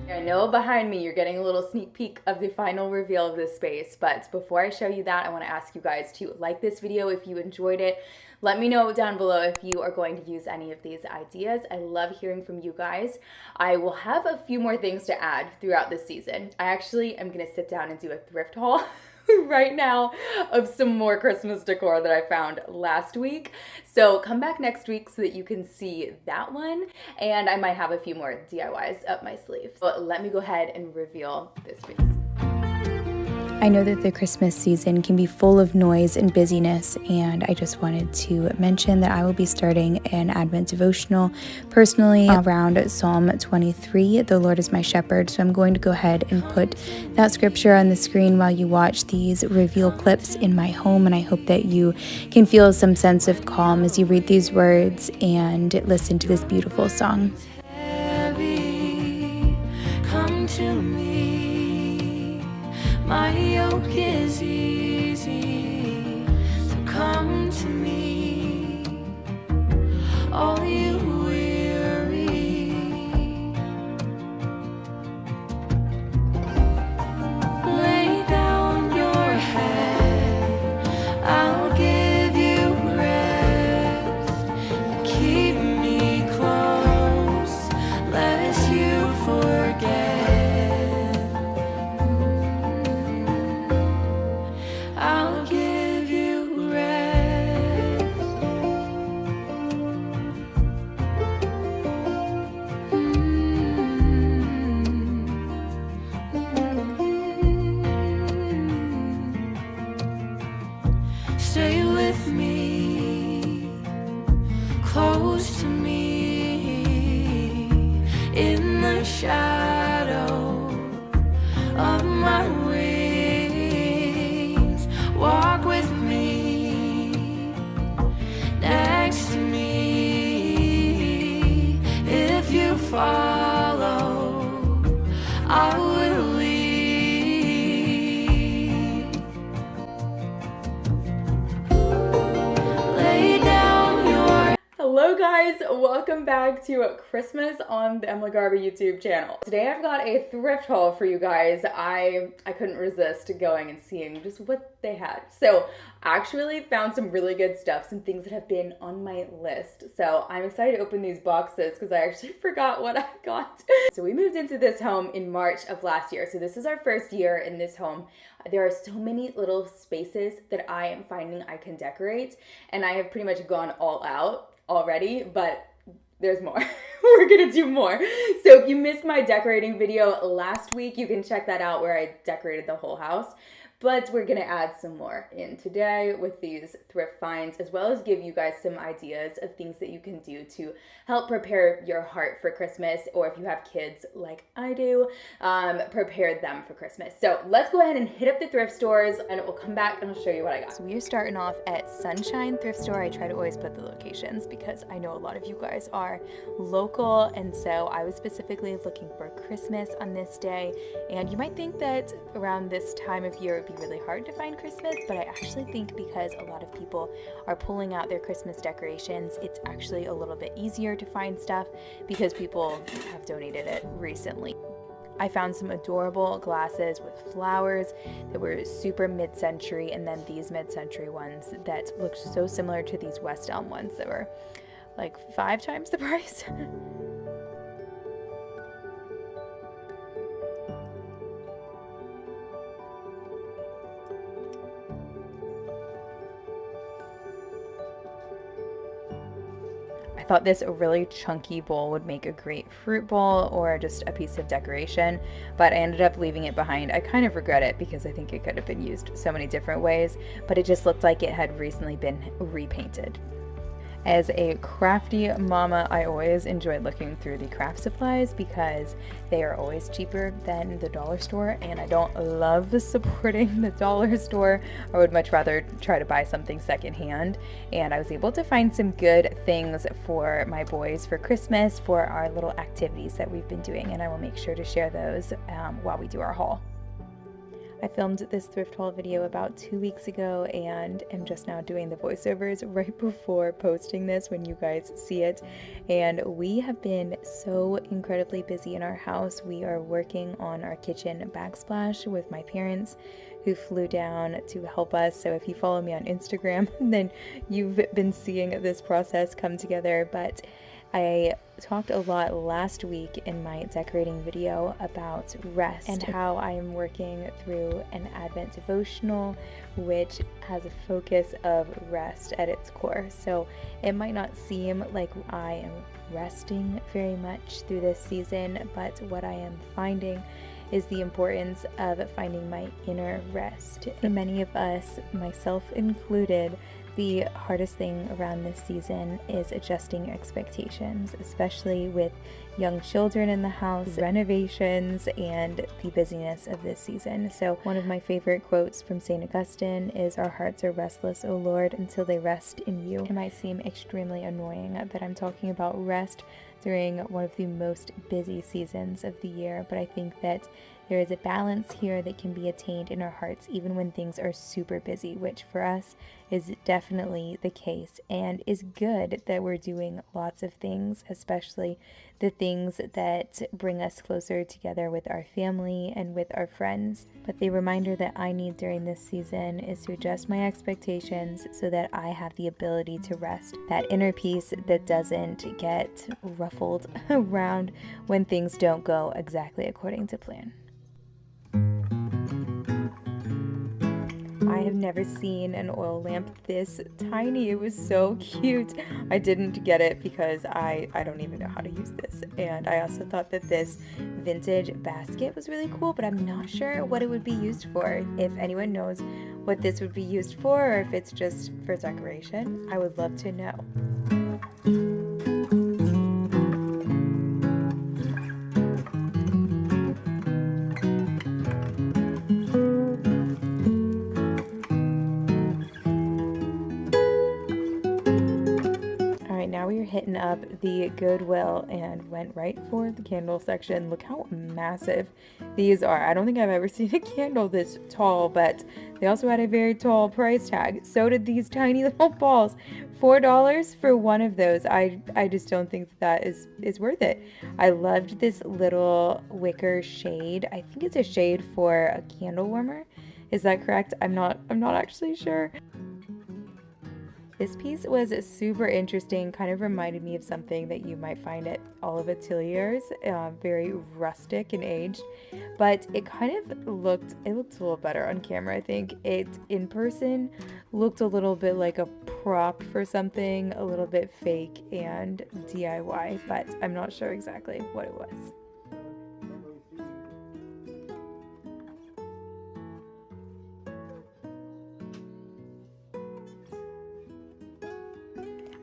I know behind me you're getting a little sneak peek of the final reveal of this space, but before I show you that, I want to ask you guys to like this video if you enjoyed it. Let me know down below if you are going to use any of these ideas. I love hearing from you guys. I will have a few more things to add throughout this season. I actually am going to sit down and do a thrift haul right now of some more Christmas decor that I found last week. So come back next week so that you can see that one, and I might have a few more DIYs up my sleeve. But let me go ahead and reveal this piece. I know that the Christmas season can be full of noise and busyness, and I just wanted to mention that I will be starting an Advent devotional personally around Psalm 23, the Lord is my shepherd. So I'm going to go ahead and put that scripture on the screen while you watch these reveal clips in my home, and I hope that you can feel some sense of calm as you read these words and listen to this beautiful song. Heavy, come to me. My yoke is easy, so come to me, all you weary. Lay down your head, I'll give you rest, keep me with me, close to me, in the shadow of my wings. Walk with me, next to me. If you follow, I will lead. Lay down your Hello guys, welcome back to Christmas on the Emily Garber YouTube channel. Today I've got a thrift haul for you guys. I couldn't resist going and seeing just what they had. So I actually found some really good stuff, some things that have been on my list. So I'm excited to open these boxes because I actually forgot what I got. So we moved into this home in March of last year. So this is our first year in this home. There are so many little spaces that I am finding I can decorate, and I have pretty much gone all out already, but there's more. We're gonna do more. So if you missed my decorating video last week, you can check that out where I decorated the whole house. But we're gonna add some more in today with these thrift finds, as well as give you guys some ideas of things that you can do to help prepare your heart for Christmas, or if you have kids like I do, prepare them for Christmas. So let's go ahead and hit up the thrift stores, and we'll come back and I'll show you what I got. So we are starting off at Sunshine Thrift Store. I try to always put the locations because I know a lot of you guys are local, and so I was specifically looking for Christmas on this day. And you might think that around this time of year it would be really hard to find Christmas, but I actually think because a lot of people are pulling out their Christmas decorations, it's actually a little bit easier to find stuff because people have donated it recently. I found some adorable glasses with flowers that were super mid-century, and then these mid-century ones that looked so similar to these West Elm ones that were like 5 times the price. I thought this really chunky bowl would make a great fruit bowl or just a piece of decoration, but I ended up leaving it behind. I kind of regret it because I think it could have been used so many different ways, but it just looked like it had recently been repainted. As a crafty mama, I always enjoy looking through the craft supplies because they are always cheaper than the dollar store, and I don't love supporting the dollar store. I would much rather try to buy something secondhand, and I was able to find some good things for my boys for Christmas for our little activities that we've been doing, and I will make sure to share those while we do our haul. I filmed this thrift haul video about 2 weeks ago and am just now doing the voiceovers right before posting this when you guys see it. And we have been so incredibly busy in our house. We are working on our kitchen backsplash with my parents who flew down to help us. So if you follow me on Instagram, then you've been seeing this process come together. But I talked a lot last week in my decorating video about rest and how I am working through an Advent devotional which has a focus of rest at its core. So it might not seem like I am resting very much through this season, but what I am finding is the importance of finding my inner rest. For many of us, myself included, the hardest thing around this season is adjusting expectations, especially with young children in the house, renovations, and the busyness of this season. So one of my favorite quotes from St. Augustine is, "Our hearts are restless, O Lord, until they rest in you." It might seem extremely annoying that I'm talking about rest during one of the most busy seasons of the year, but I think that there is a balance here that can be attained in our hearts even when things are super busy, which for us is definitely the case, and is good that we're doing lots of things, especially the things that bring us closer together with our family and with our friends. But the reminder that I need during this season is to adjust my expectations so that I have the ability to rest, that inner peace that doesn't get ruffled around when things don't go exactly according to plan. I have never seen an oil lamp this tiny. It was so cute. I didn't get it because I don't even know how to use this. And I also thought that this vintage basket was really cool, but I'm not sure what it would be used for. If anyone knows what this would be used for, or if it's just for decoration. I would love to know. Now we are hitting up the Goodwill and went right for the candle section. Look how massive these are. I don't think I've ever seen a candle this tall, but they also had a very tall price tag. So did these tiny little balls. $4 for one of those. I just don't think that is worth it. I loved this little wicker shade. I think it's a shade for a candle warmer. Is that correct? I'm not actually sure. This piece was super interesting, kind of reminded me of something that you might find at Olive Ateliers, very rustic and aged, but it kind of looked a little better on camera. I think it in person looked a little bit like a prop for something, a little bit fake and DIY, but I'm not sure exactly what it was.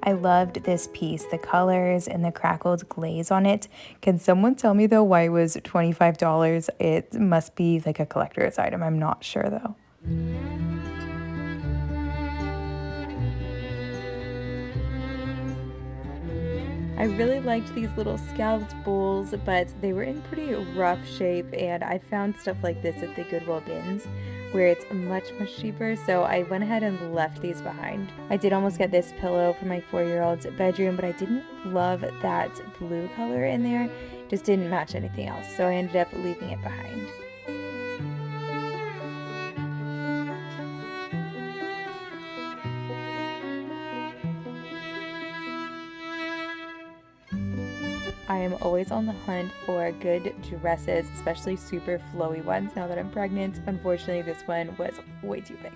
I loved this piece, the colors and the crackled glaze on it. Can someone tell me though why it was $25? It must be like a collector's item. I'm not sure though. I really liked these little scalloped bowls, but they were in pretty rough shape, and I found stuff like this at the Goodwill bins where it's much cheaper, so I went ahead and left these behind. I did almost get this pillow for my 4-year-old's bedroom, but I didn't love that blue color in there. It just didn't match anything else, so I ended up leaving it behind. I am always on the hunt for good dresses, especially super flowy ones now that I'm pregnant. Unfortunately, this one was way too big.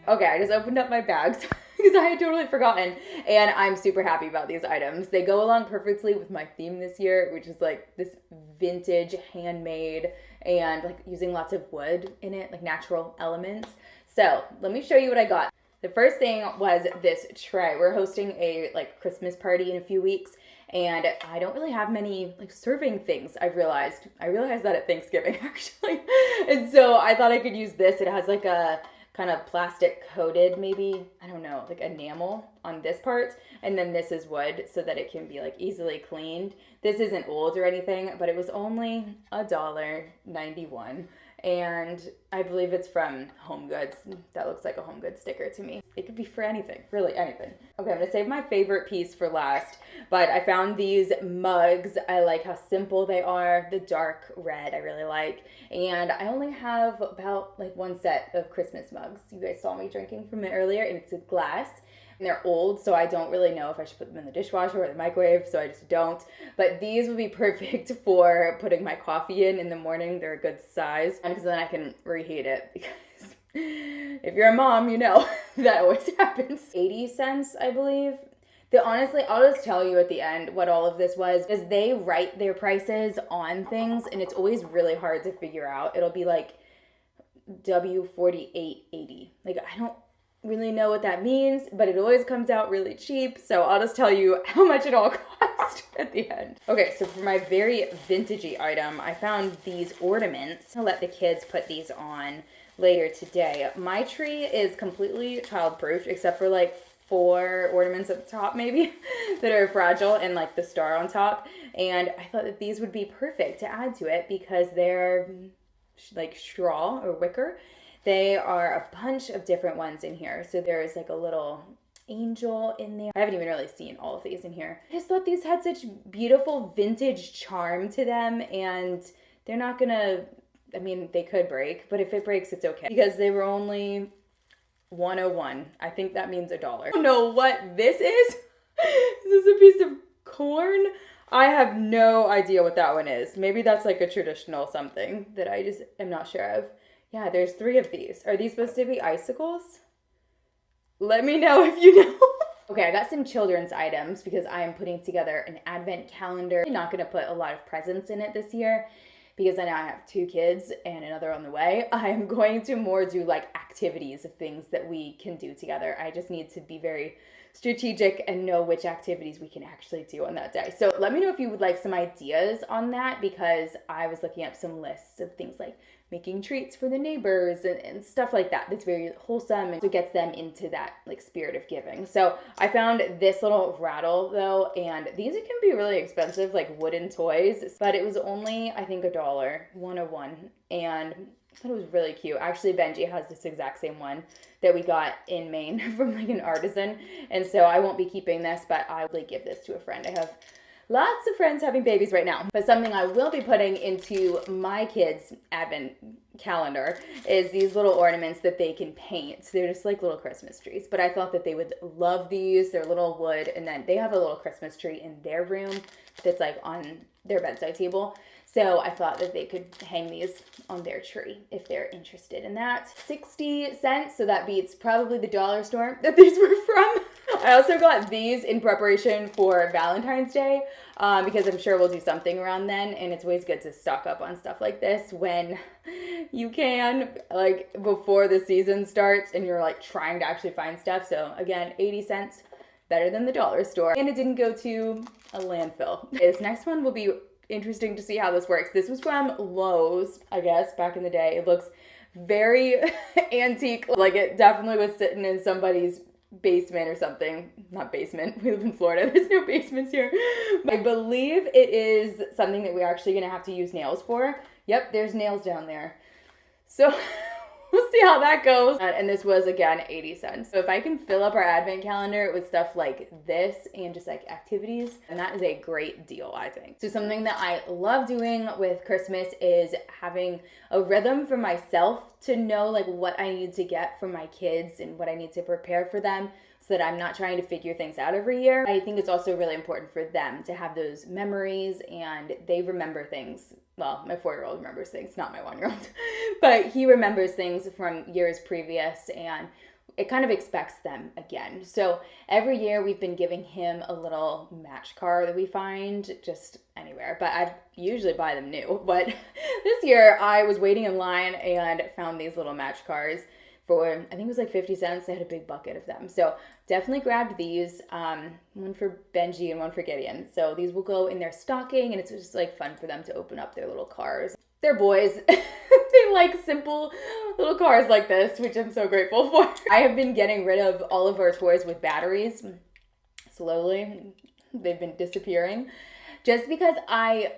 Okay, I just opened up my bags because I had totally forgotten, and I'm super happy about these items. They go along perfectly with my theme this year, which is like this vintage, handmade, and like using lots of wood in it, like natural elements. So let me show you what I got. The first thing was this tray. We're hosting a like Christmas party in a few weeks, and I don't really have many like serving things. I realized that at Thanksgiving actually. And so I thought I could use this. It has like a kind of plastic coated, maybe, I don't know, like enamel on this part. And then this is wood so that it can be like easily cleaned. This isn't old or anything, but it was only $1.91. And I believe it's from Home Goods. That looks like a Home Goods sticker to me. It could be for anything, really anything. Okay, I'm gonna save my favorite piece for last, but I found these mugs. I like how simple they are. The dark red I really like. And I only have about like one set of Christmas mugs. You guys saw me drinking from it earlier, and it's a glass. And they're old, so I don't really know if I should put them in the dishwasher or the microwave, so I just don't. But these would be perfect for putting my coffee in the morning. They're a good size, and because then I can reheat it, because if you're a mom, you know that always happens. 80 cents, I believe. Honestly, I'll just tell you at the end what all of this was, because they write their prices on things, and it's always really hard to figure out. It'll be like W48.80. Like, I don't really know what that means, but it always comes out really cheap, so I'll just tell you how much it all cost at the end. Okay, so for my very vintagey item, I found these ornaments. I'll let the kids put these on later today. My tree is completely childproof except for like 4 ornaments at the top maybe that are fragile, and like the star on top, and I thought that these would be perfect to add to it because they're like straw or wicker. They are a bunch of different ones in here. So there's like a little angel in there. I haven't even really seen all of these in here. I just thought these had such beautiful vintage charm to them, and they're not gonna, I mean, they could break, but if it breaks, it's okay because they were only $1.01. I think that means $1. I don't know what this is. Is this a piece of corn? I have no idea what that one is. Maybe that's like a traditional something that I just am not sure of. Yeah, there's 3 of these. Are these supposed to be icicles? Let me know if you know. Okay, I got some children's items because I am putting together an advent calendar. I'm not going to put a lot of presents in it this year because I now have 2 kids and another on the way, I am going to more do like activities of things that we can do together. I just need to be very strategic and know which activities we can actually do on that day. So let me know if you would like some ideas on that, because I was looking up some lists of things like making treats for the neighbors and stuff like that. That's very wholesome and so gets them into that like spirit of giving. So I found this little rattle though, and these can be really expensive, like wooden toys, but it was only, I think, $101, and I thought it was really cute. Actually, Benji has this exact same one that we got in Maine from like an artisan, and so I won't be keeping this, but I will give this to a friend. I have lots of friends having babies right now. But something I will be putting into my kids' advent calendar is these little ornaments that they can paint. They're just like little Christmas trees. But I thought that they would love these. They're little wood. And then they have a little Christmas tree in their room that's like on their bedside table. So I thought that they could hang these on their tree if they're interested in that. 60 cents, so that beats probably the dollar store that these were from. I also got these in preparation for Valentine's Day because I'm sure we'll do something around then, and it's always good to stock up on stuff like this when you can, like before the season starts and you're like trying to actually find stuff. So again, 80 cents, better than the dollar store. And it didn't go to a landfill. This next one will be interesting to see how this works. This was from Lowe's, I guess, back in the day. It looks very antique, like it definitely was sitting in somebody's basement or something. Not basement, we live in Florida, there's no basements here. But I believe it is something that we're actually gonna have to use nails for. Yep, there's nails down there. So we'll see how that goes. And this was, again, 80 cents. So if I can fill up our advent calendar with stuff like this and just like activities, and that is a great deal, I think. So something that I love doing with Christmas is having a rhythm for myself to know like what I need to get from my kids and what I need to prepare for them, so that I'm not trying to figure things out every year. I think it's also really important for them to have those memories, and they remember things. Well, my 4-year-old remembers things, not my 1-year-old, but he remembers things from years previous, and it kind of expects them again. So every year we've been giving him a little match car that we find just anywhere, but I usually buy them new. But this year I was waiting in line and found these little match cars for, I think it was like 50 cents. They had a big bucket of them. So definitely grabbed these, one for Benji and one for Gideon. So these will go in their stocking, and it's just like fun for them to open up their little cars. They're boys. They like simple little cars like this, which I'm so grateful for. I have been getting rid of all of our toys with batteries. Slowly, they've been disappearing. Just because I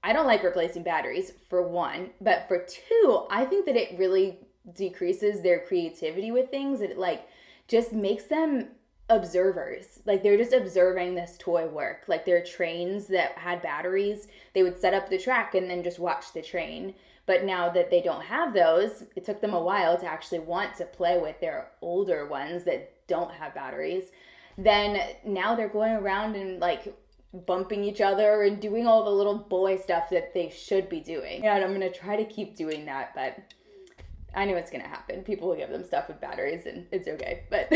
don't like replacing batteries, for one, but for two, I think that it really decreases their creativity with things. It like just makes them observers. Like they're just observing this toy work. Like their trains that had batteries, they would set up the track and then just watch the train. But now that they don't have those, it took them a while to actually want to play with their older ones that don't have batteries. Then now they're going around and like bumping each other and doing all the little boy stuff that they should be doing. And I'm gonna try to keep doing that, but I know it's gonna happen. People will give them stuff with batteries and it's okay, but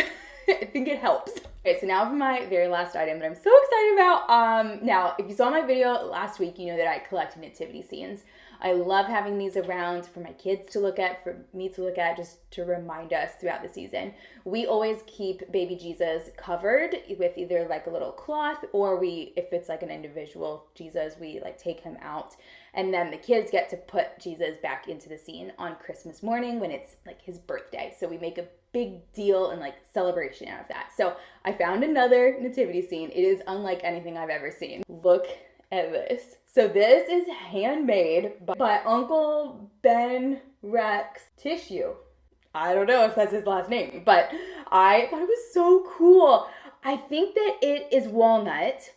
I think it helps. Okay, so now for my very last item that I'm so excited about. Now, if you saw my video last week, you know that I collect nativity scenes. I love having these around for my kids to look at, for me to look at, just to remind us throughout the season. We always keep baby Jesus covered with either like a little cloth, or if it's like an individual Jesus, we like take him out. And then the kids get to put Jesus back into the scene on Christmas morning when it's like his birthday. So we make a big deal and like celebration out of that. So I found another nativity scene. It is unlike anything I've ever seen. Look at this. So this is handmade by Uncle Ben Rex Tissue. I don't know if that's his last name, but I thought it was so cool. I think that it is walnut.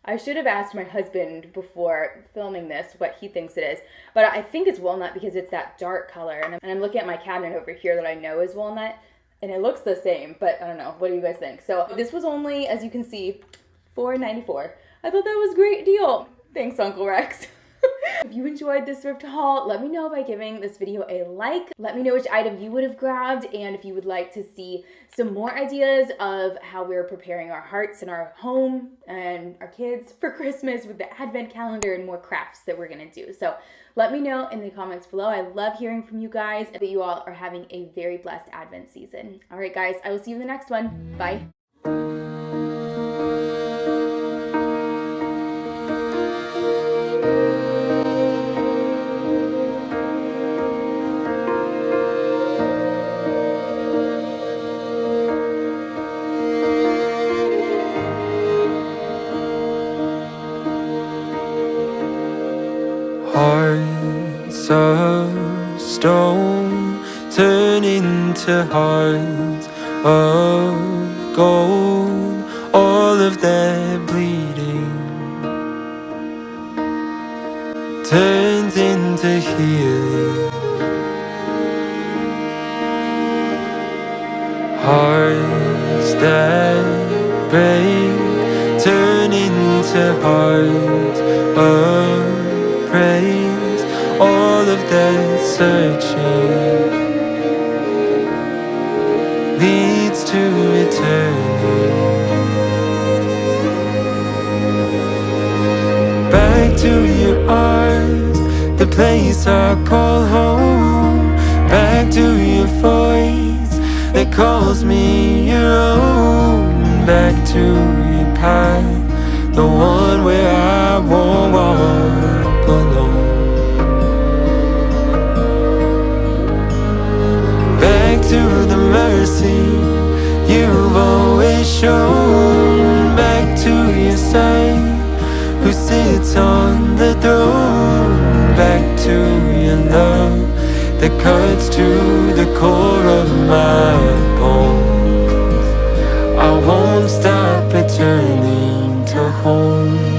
I should have asked my husband before filming this what he thinks it is, but I think it's walnut because it's that dark color. And I'm looking at my cabinet over here that I know is walnut, and it looks the same, but I don't know. What do you guys think? So this was only, as you can see, $4.94. I thought that was a great deal. Thanks, Uncle Rex. If you enjoyed this thrift haul, let me know by giving this video a like. Let me know which item you would have grabbed, and if you would like to see some more ideas of how we're preparing our hearts and our home and our kids for Christmas with the advent calendar and more crafts that we're gonna do. So let me know in the comments below. I love hearing from you guys, and that you all are having a very blessed advent season. All right, guys, I will see you in the next one. Bye. Hearts of stone turn into hearts of gold. All of that bleeding turns into healing. Hearts that break turn into hearts of praise. All of that searching leads to eternity. Back to your arms, the place I call home. Back to your voice that calls me your own. Back to your path, the one where I won't walk alone. Back to the mercy you've always shown. Back to your son who sits on the throne. Back to your love that cuts to the core of my bones. I won't stop returning to home.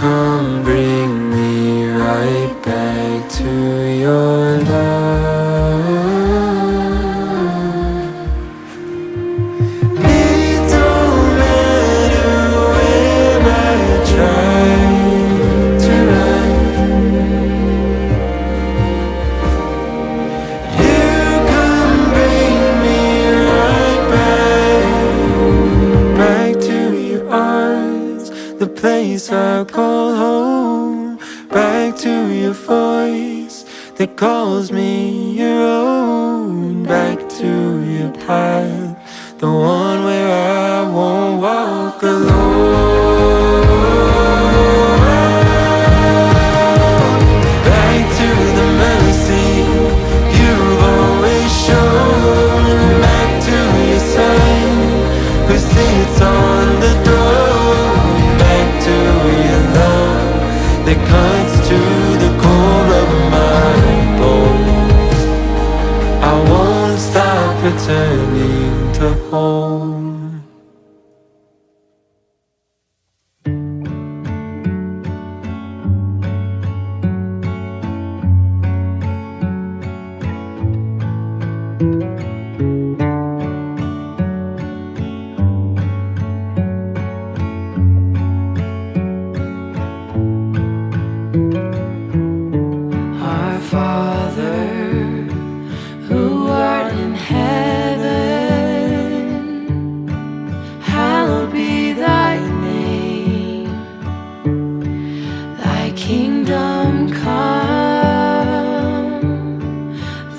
come bring me right back to your the place I call home. Back to your voice that calls me your own. Back to your path, the one where I won't walk alone. Back to the mercy you've always shown. Back to your son who sits on the throne. Back to your love that cuts to the core of my bones. I won't stop returning to home. Our Father, who art in heaven, hallowed be thy name. Thy kingdom come,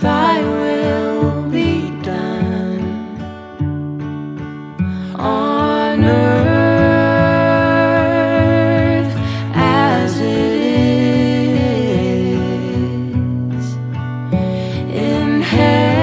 thy will be done on earth as it is in heaven.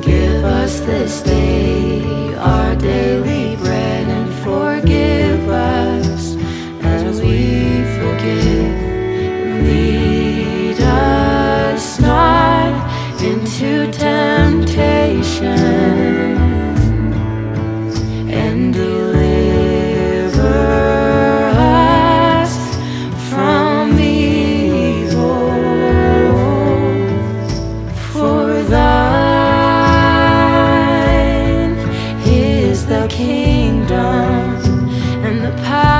Give us this day our daily bread, and forgive us as we forgive. And lead us not into temptation, and deliver us from evil. For thine is the kingdom and the power